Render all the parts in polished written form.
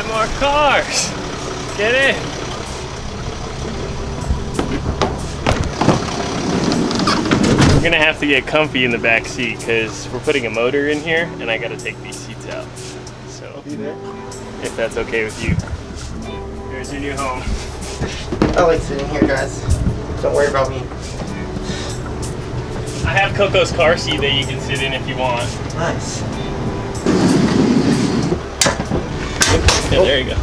5 more cars. Get in. We're gonna have to get comfy in the back seat because we're putting a motor in here and I gotta take these seats out. So, if that's okay with you, here's your new home. I like sitting here, guys. Don't worry about me. I have Coco's car seat that you can sit in if you want. Nice. Yeah, there you go.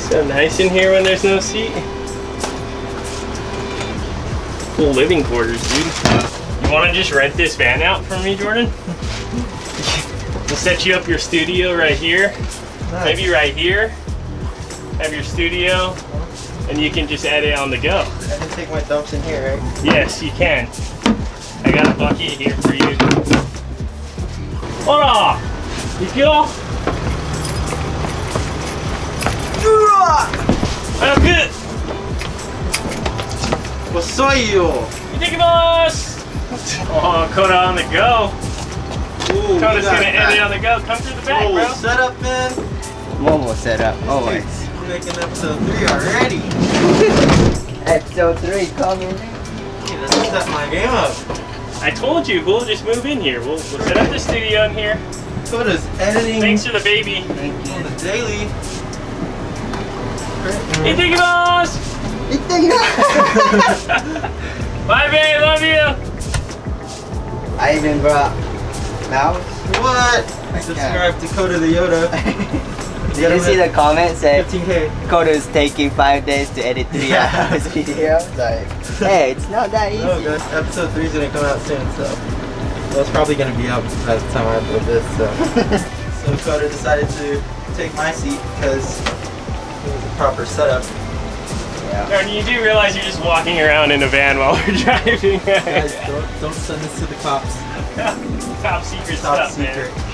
So nice in here when there's no seat. Cool living quarters, dude. You want to just rent this van out from me, Jordan? We'll set you up your studio right here. Nice. Maybe right here. Have your studio, and you can just edit on the go. I can take my dumps in here, right? Yes, you can. I got a bucket here for you. Hola! ¿Listo? I'm good. Well, soy yo. Itadakimasu! Oh, Koda on the go. Ooh, Koda's gonna edit on the go. Come through the back, bro. Setup, man. Momo setup, always. We're making episode 3 already. Episode 3 coming. Hey, let's set my game up. I told you, we'll just move in here. We'll set up the studio in here. Koda's editing. Thanks for the baby. Thank you. On the daily. Itadakimasu! Bye, babe. Love you. I even brought mouse. What? Subscribe to Koda the Yoda. Did you see the comment say 15K. Koda's taking 5 days to edit 3 hours video? Like, hey, it's not that easy. No, guys, episode 3 is gonna come out soon, so well, it's probably gonna be out by the time I upload this. So, so Koda decided to take my seat because it was a proper setup. Yeah. Jordan, you do realize you're just walking around in a van while we're driving. Guys, don't send this to the cops. Top secret Top stuff, secret. man.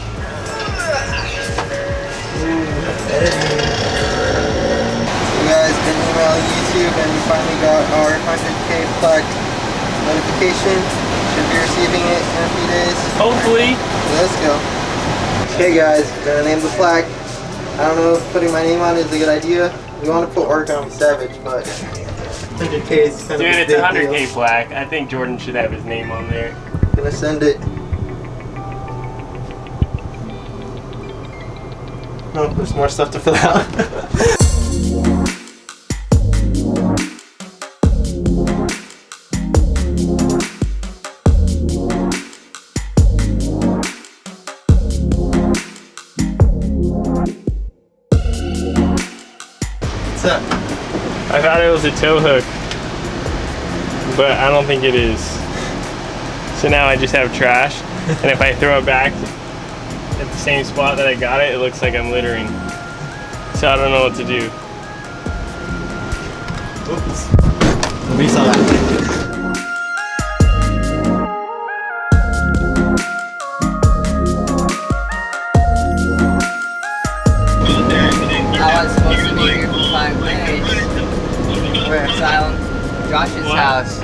You guys been emailing YouTube and we finally got our 100K plaque notification. Should be receiving it in a few days. Hopefully. Let's go. Okay guys, gonna name the plaque. I don't know if putting my name on it is a good idea. We want to put Origami Savage, but 100K is kind Dude, of a it's a big 100K deal. plaque. I think Jordan should have his name on there. Gonna send it. Oh, there's more stuff to fill out. What's up? I thought it was a tow hook, but I don't think it is. So now I just have trash, and if I throw it back at the same spot that I got it, it looks like I'm littering. So I don't know what to do. Oops. We saw that. I was supposed to be here for 5 days. We're at Josh's house.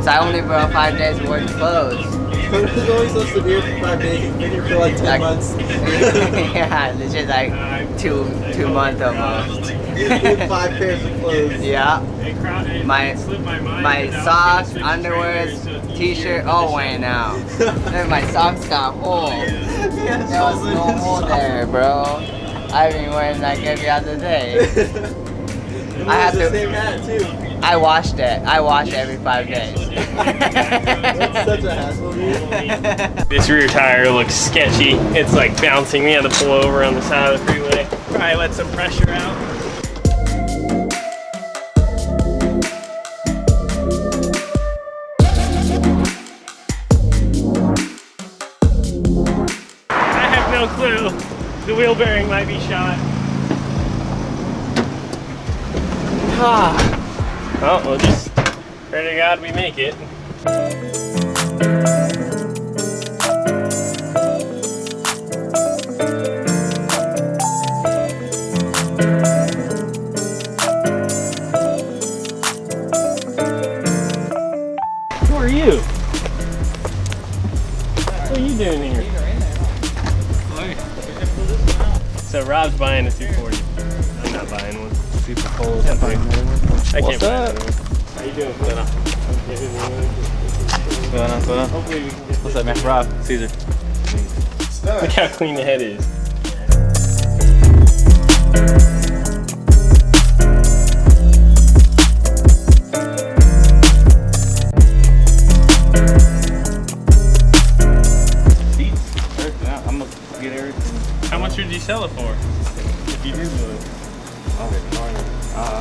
So I only brought 5 days worth of clothes. Koda's only supposed to be here for 5 days. He's been here for like 10 months. Yeah, this is like 2 months almost. He's with 5 pairs of clothes. Yeah. My socks, underwear, t-shirt, all went out. Then my socks got holes. There was no hole there, bro. I've been wearing like every other day. I have the to. same hat too. I washed it. I wash it every 5 days. That's such a hassle, dude. This rear tire looks sketchy. It's like bouncing. We had to pull over on the side of the freeway. Probably let some pressure out. I have no clue. The wheel bearing might be shot. Well, we'll just pray to God we make it. Who are you? What are you doing here? So Rob's buying a 240. I'm not buying one. Super cold. Can't buy another one. I can't What's buy up? another one. How you doing, Flynn? What's going on? Hopefully we can get What's up, man? Rob, Caesar. Look how clean the head is. Seats. I'm gonna get everything. How much would you sell it for? If you did do it.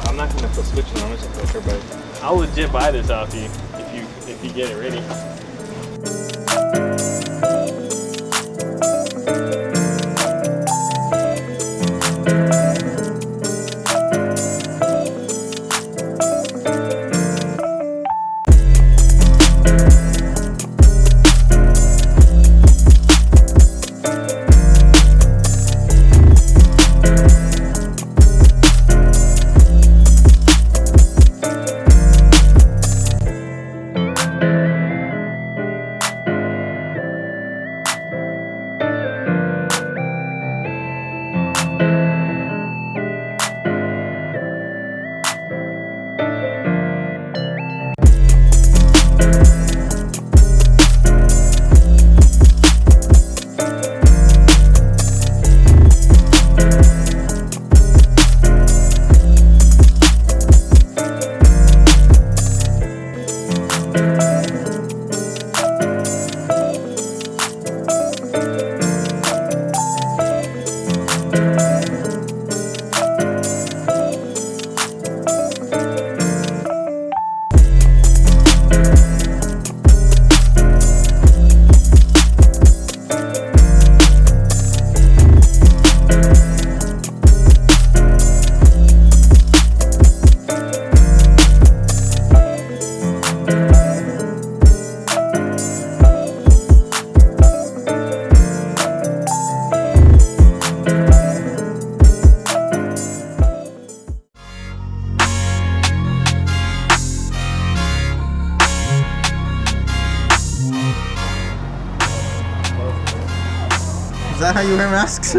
I'm not gonna put switching on it, so everybody. I'll legit buy this off you if you get it ready. Is that how you wear masks?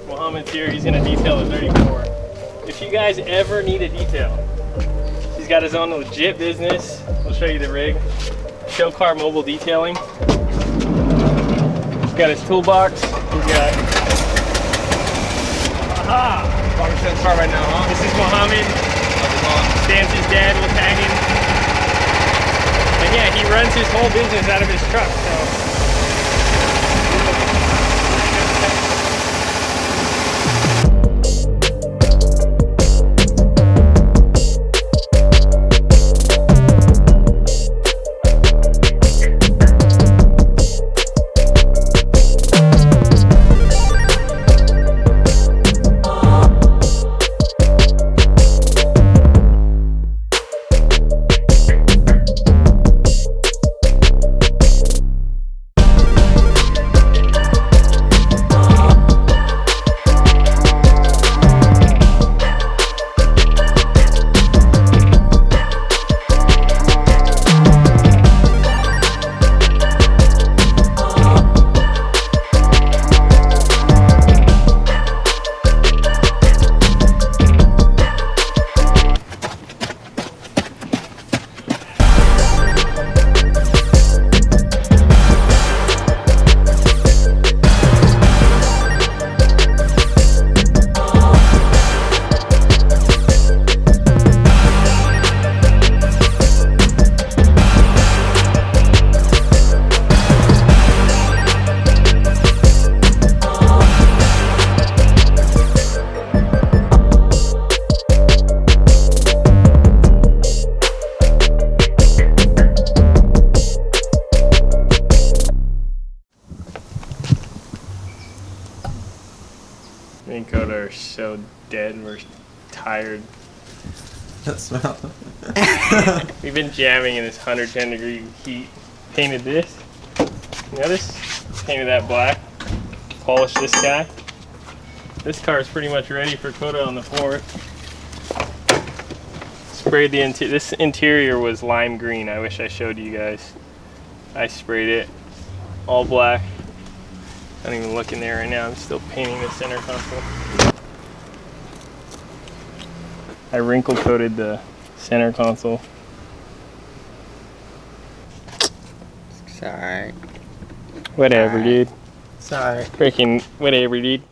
Mohammed's here, he's gonna detail the 34. If you guys ever need a detail, he's got his own legit business. We'll show you the rig. Show Car Mobile Detailing. He's got his toolbox. He's got... Aha! Walking to the car right now, huh? This is Mohammed. Stan's his dad, we'll tag him. And yeah, he runs his whole business out of his truck, so... Me and Coda are so dead. We're tired. That smell. We've been jamming in this 110 degree heat. Painted this. Notice? Painted that black. Polished this guy. This car is pretty much ready for Coda on the 4th. Sprayed the interior. This interior was lime green. I wish I showed you guys. I sprayed it all black. I don't even look in there right now. I'm still painting the center console. I wrinkle coated the center console. Sorry. Whatever, Alright. dude. Sorry. Freaking whatever, dude.